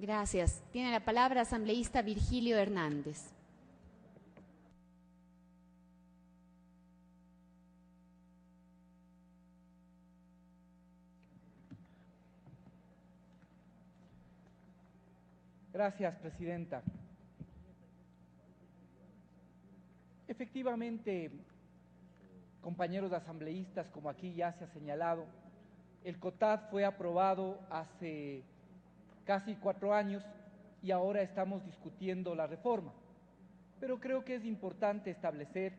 Gracias. Tiene la palabra asambleísta Virgilio Hernández. Gracias, presidenta. Efectivamente, compañeros asambleístas, como aquí ya se ha señalado, el COTAD fue aprobado hace casi 4 años y ahora estamos discutiendo la reforma. Pero creo que es importante establecer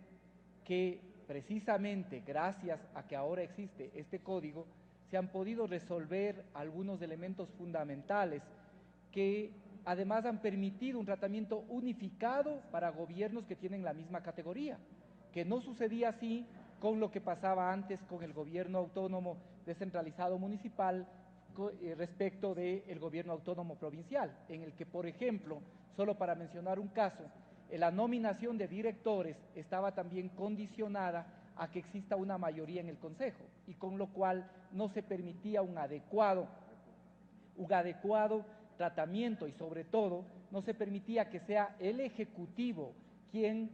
que precisamente gracias a que ahora existe este código, se han podido resolver algunos elementos fundamentales que además han permitido un tratamiento unificado para gobiernos que tienen la misma categoría, que no sucedía así con lo que pasaba antes con el gobierno autónomo descentralizado municipal respecto del gobierno autónomo provincial, en el que, por ejemplo, solo para mencionar un caso, la nominación de directores estaba también condicionada a que exista una mayoría en el Consejo, y con lo cual no se permitía un adecuado tratamiento, y sobre todo no se permitía que sea el Ejecutivo quien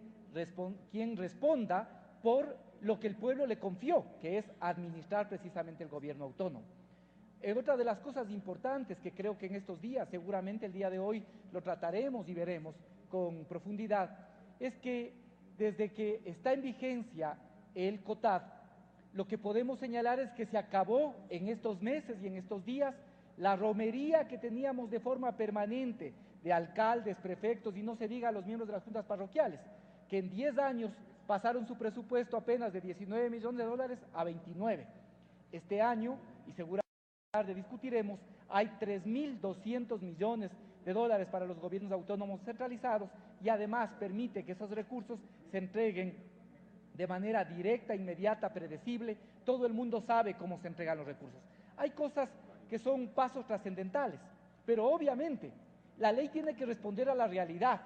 responda por lo que el pueblo le confió, que es administrar precisamente el gobierno autónomo. Otra de las cosas importantes que creo que en estos días, seguramente el día de hoy lo trataremos y veremos con profundidad, es que desde que está en vigencia el COTAD, lo que podemos señalar es que se acabó en estos meses y en estos días la romería que teníamos de forma permanente de alcaldes, prefectos y no se diga los miembros de las juntas parroquiales, que en 10 años pasaron su presupuesto apenas de 19 millones de dólares a 29. Este año, y seguramente discutiremos, hay 3.200 millones de dólares para los gobiernos autónomos centralizados y además permite que esos recursos se entreguen de manera directa, inmediata, predecible. Todo el mundo sabe cómo se entregan los recursos. Hay cosas que son pasos trascendentales, pero obviamente la ley tiene que responder a la realidad.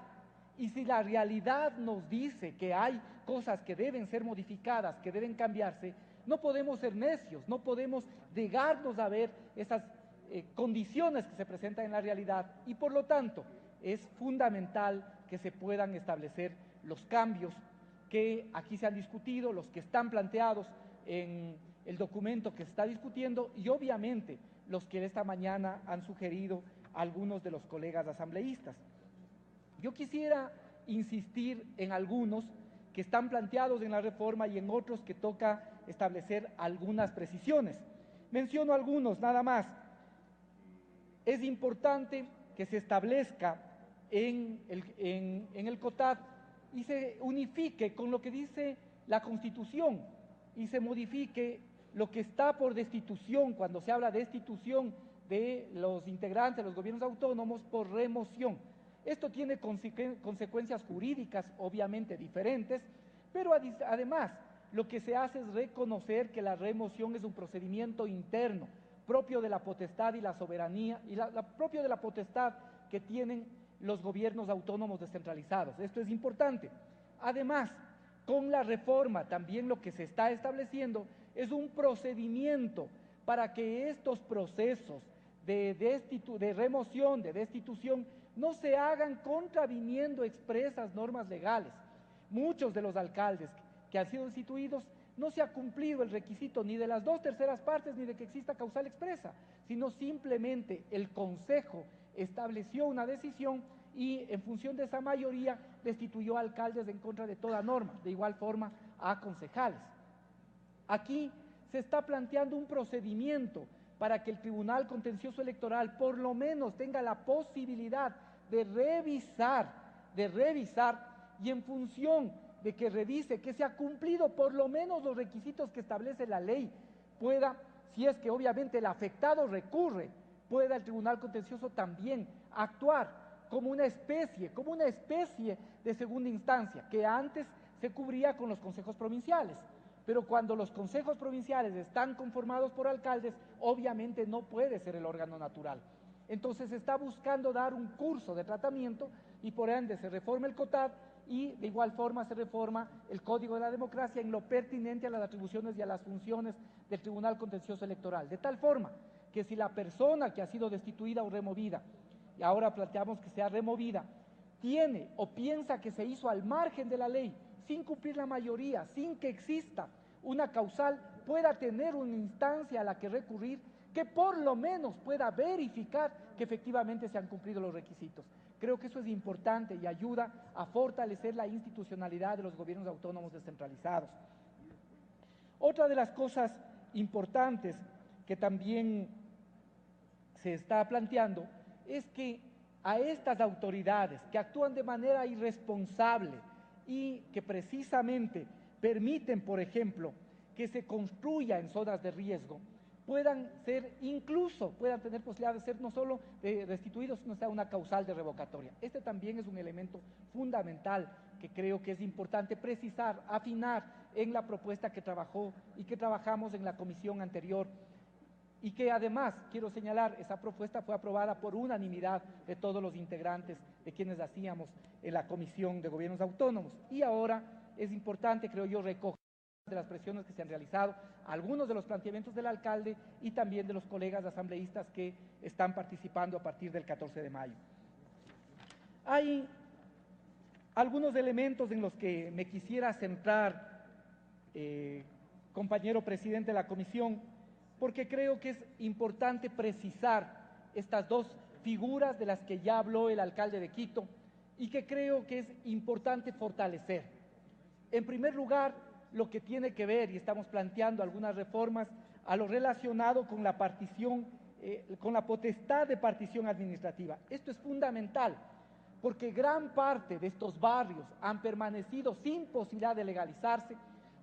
Y si la realidad nos dice que hay cosas que deben ser modificadas, que deben cambiarse, no podemos ser necios, no podemos negarnos a ver esas condiciones que se presentan en la realidad, y por lo tanto es fundamental que se puedan establecer los cambios que aquí se han discutido, los que están planteados en el documento que se está discutiendo y obviamente los que esta mañana han sugerido algunos de los colegas asambleístas. Yo quisiera insistir en algunos que están planteados en la reforma y en otros que toca establecer algunas precisiones. Menciono algunos nada más. Es importante que se establezca en el COTAD y se unifique con lo que dice la Constitución y se modifique lo que está por destitución, cuando se habla de destitución de los integrantes de los gobiernos autónomos por remoción. Esto tiene consecuencias jurídicas obviamente diferentes, pero además lo que se hace es reconocer que la remoción es un procedimiento interno, propio de la potestad y la soberanía, y propio de la potestad que tienen los gobiernos autónomos descentralizados. Esto es importante. Además, con la reforma también lo que se está estableciendo es un procedimiento para que estos procesos de remoción, de destitución, no se hagan contraviniendo expresas normas legales. Muchos de los alcaldes que han sido destituidos no se ha cumplido el requisito ni de las 2/3 partes ni de que exista causal expresa, sino simplemente el Consejo estableció una decisión y en función de esa mayoría destituyó a alcaldes en contra de toda norma, de igual forma a concejales. Aquí se está planteando un procedimiento para que el Tribunal Contencioso Electoral por lo menos tenga la posibilidad de revisar y en función de que revise que se ha cumplido por lo menos los requisitos que establece la ley, pueda, si es que obviamente el afectado recurre, pueda el Tribunal Contencioso también actuar como una especie de segunda instancia, que antes se cubría con los consejos provinciales. Pero cuando los consejos provinciales están conformados por alcaldes, obviamente no puede ser el órgano natural. Entonces se está buscando dar un curso de tratamiento y por ende se reforma el COTAD y de igual forma se reforma el Código de la Democracia en lo pertinente a las atribuciones y a las funciones del Tribunal Contencioso Electoral, de tal forma que si la persona que ha sido destituida o removida y ahora planteamos que sea removida, tiene o piensa que se hizo al margen de la ley, sin cumplir la mayoría, sin que exista una causal, pueda tener una instancia a la que recurrir que por lo menos pueda verificar que efectivamente se han cumplido los requisitos. Creo que eso es importante y ayuda a fortalecer la institucionalidad de los gobiernos autónomos descentralizados. Otra de las cosas importantes que también se está planteando es que a estas autoridades que actúan de manera irresponsable y que precisamente permiten, por ejemplo, que se construya en zonas de riesgo, puedan tener posibilidad de ser no solo restituidos, sino sea una causal de revocatoria. Este también es un elemento fundamental que creo que es importante precisar, afinar en la propuesta que trabajó y que trabajamos en la comisión anterior, y que además, quiero señalar, esa propuesta fue aprobada por unanimidad de todos los integrantes de quienes hacíamos en la Comisión de Gobiernos Autónomos. Y ahora es importante, creo yo, recoger de las presiones que se han realizado, algunos de los planteamientos del alcalde y también de los colegas asambleístas que están participando a partir del 14 de mayo. Hay algunos elementos en los que me quisiera centrar, compañero presidente de la comisión, porque creo que es importante precisar estas dos figuras de las que ya habló el alcalde de Quito y que creo que es importante fortalecer. En primer lugar, lo que tiene que ver, y estamos planteando algunas reformas a lo relacionado con la partición, con la potestad de partición administrativa. Esto es fundamental, porque gran parte de estos barrios han permanecido sin posibilidad de legalizarse,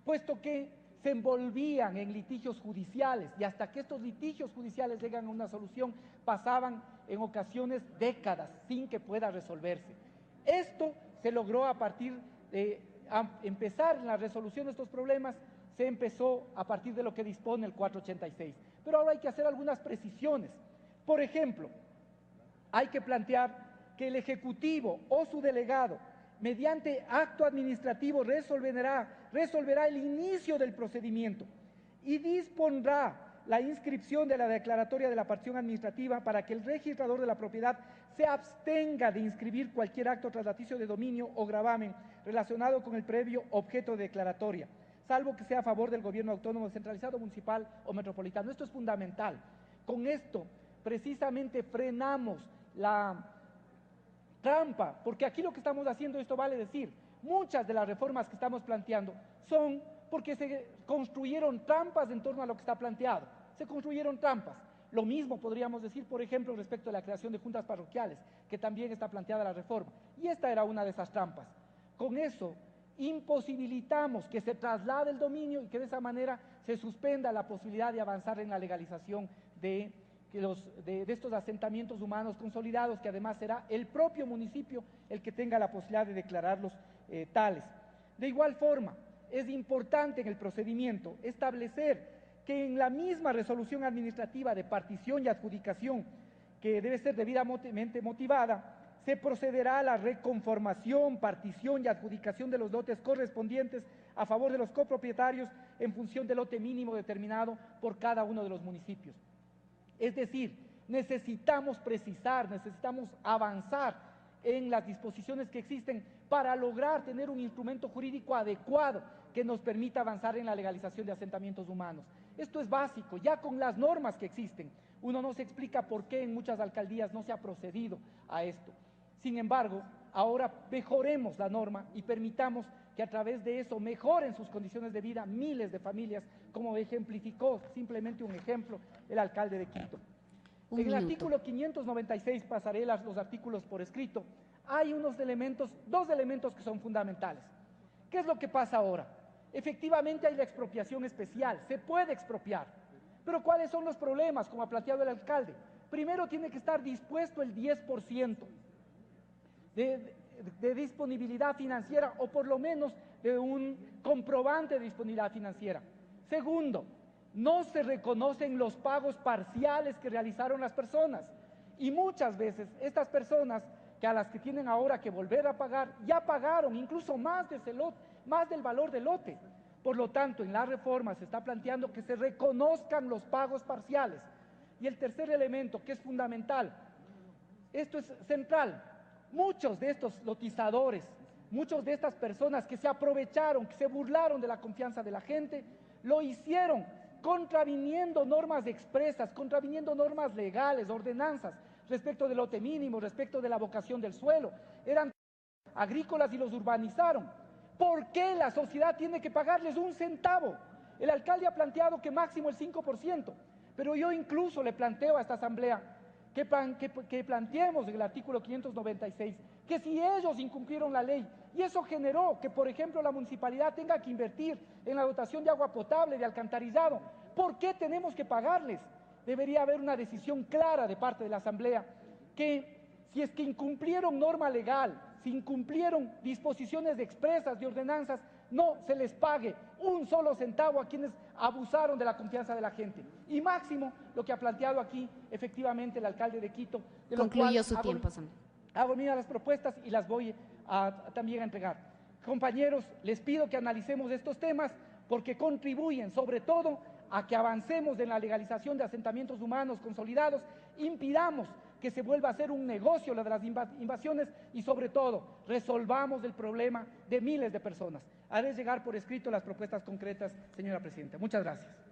puesto que se envolvían en litigios judiciales y hasta que estos litigios judiciales llegan a una solución pasaban en ocasiones décadas sin que pueda resolverse. Esto se logró a partir de empezar en la resolución de estos problemas, se empezó a partir de lo que dispone el 486. Pero ahora hay que hacer algunas precisiones. Por ejemplo, hay que plantear que el Ejecutivo o su delegado, mediante acto administrativo, resolverá el inicio del procedimiento y dispondrá la inscripción de la declaratoria de la partición administrativa para que el registrador de la propiedad se abstenga de inscribir cualquier acto traslaticio de dominio o gravamen relacionado con el previo objeto de declaratoria, salvo que sea a favor del gobierno autónomo descentralizado, municipal o metropolitano. Esto es fundamental. Con esto precisamente frenamos la trampa, porque aquí lo que estamos haciendo, esto vale decir, muchas de las reformas que estamos planteando son porque se construyeron trampas en torno a lo que está planteado, se construyeron trampas. Lo mismo podríamos decir, por ejemplo, respecto a la creación de juntas parroquiales, que también está planteada la reforma, y esta era una de esas trampas. Con eso imposibilitamos que se traslade el dominio y que de esa manera se suspenda la posibilidad de avanzar en la legalización de estos asentamientos humanos consolidados, que además será el propio municipio el que tenga la posibilidad de declararlos tales. De igual forma, es importante en el procedimiento establecer que en la misma resolución administrativa de partición y adjudicación, que debe ser debidamente motivada, se procederá a la reconformación, partición y adjudicación de los lotes correspondientes a favor de los copropietarios en función del lote mínimo determinado por cada uno de los municipios. Es decir, necesitamos precisar, necesitamos avanzar en las disposiciones que existen para lograr tener un instrumento jurídico adecuado que nos permita avanzar en la legalización de asentamientos humanos. Esto es básico, ya con las normas que existen. Uno no se explica por qué en muchas alcaldías no se ha procedido a esto. Sin embargo, ahora mejoremos la norma y permitamos que a través de eso mejoren sus condiciones de vida miles de familias, como ejemplificó simplemente un ejemplo el alcalde de Quito. En el artículo 596, pasaré los artículos por escrito, hay dos elementos que son fundamentales. ¿Qué es lo que pasa ahora? Efectivamente hay la expropiación especial, se puede expropiar, pero ¿cuáles son los problemas, como ha planteado el alcalde? Primero tiene que estar dispuesto el 10% de disponibilidad financiera, o por lo menos de un comprobante de disponibilidad financiera. Segundo, no se reconocen los pagos parciales que realizaron las personas, y muchas veces estas personas a las que tienen ahora que volver a pagar, ya pagaron incluso más del valor del lote. Por lo tanto, en la reforma se está planteando que se reconozcan los pagos parciales. Y el tercer elemento, que es fundamental, Esto es central. Muchos de estos lotizadores, muchos de estas personas que se aprovecharon, que se burlaron de la confianza de la gente, lo hicieron contraviniendo normas expresas, contraviniendo normas legales, ordenanzas, respecto del lote mínimo, respecto de la vocación del suelo. Eran agrícolas y los urbanizaron. ¿Por qué la sociedad tiene que pagarles un centavo? El alcalde ha planteado que máximo el 5%, pero yo incluso le planteo a esta asamblea que planteemos en el artículo 596 que si ellos incumplieron la ley y eso generó que, por ejemplo, la municipalidad tenga que invertir en la dotación de agua potable, de alcantarillado, ¿por qué tenemos que pagarles? Debería haber una decisión clara de parte de la asamblea que si es que incumplieron norma legal, si incumplieron disposiciones expresas de ordenanzas, no se les pague un solo centavo a quienes abusaron de la confianza de la gente. Y máximo lo que ha planteado aquí efectivamente el alcalde de Quito. De Concluyó su tiempo, hago mías las propuestas y las voy también a entregar. Compañeros, les pido que analicemos estos temas porque contribuyen sobre todo a que avancemos en la legalización de asentamientos humanos consolidados, impidamos que se vuelva a hacer un negocio la de las invasiones y sobre todo resolvamos el problema de miles de personas. Haré llegar por escrito las propuestas concretas, señora presidenta. Muchas gracias.